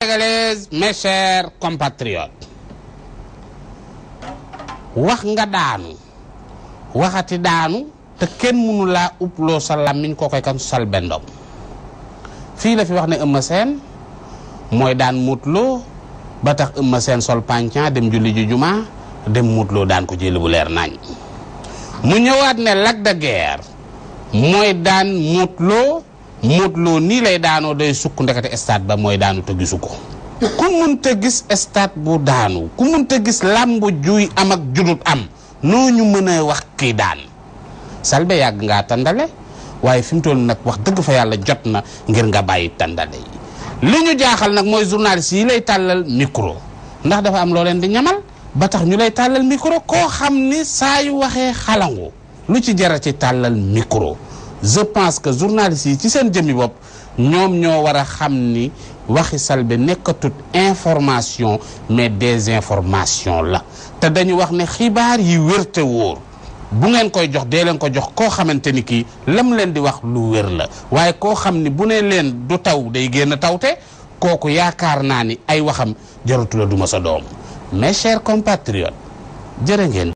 sénégalaise, mes chers compatriotes, wax nga daanu waxati daanu te kenn mënu laa uploo sa làmmiñ koo koy kan sal bendom fii la fi wax ne Eumeu Sène mooy daan Modou Lo ba tax Eumeu Sène sol pàncan dem julli ji juma dem Modou Lo daan ko jël bu leer nañ mu ñëwaat ne Lac de Guiers mooy daan Modou Lo nii lay daanoo day sukk ndekete stade ba mooy daanu te gisu ko ku munta gis stade bu daanu ku munta gis làmb juy am ak judut am noo ñu mën a wax kii daan Selbé yàgg ngaa tàndale waaye fi mu toll nag wax dëgg fa yàlla jot na ngir nga bàyyi tàndale yi li ñu jaaxal nag mooy journaliste yi lay tàllal micro ndax dafa am loo leen di ñamal ba tax ñu lay tàllal micro koo xam ni saa yu waxee xalangu lu ci jara ci tàllal micro je pense que journalistes yi ci seen jëmmi bopp ñoom ñoo war a xam ni waxi Selbé nekkatut information mais désinformation la te dañu wax ne xibaar yi wér te wóor bu ngeen koy jox dee leen ko jox koo xamante ni kii lam leen di wax lu wér la waaye koo xam ni bu ne leen du taw day génn tawte kooku yaakaar naa ni ay waxam jaratu la duma sa doom mes chers compatriotes jërë ngeen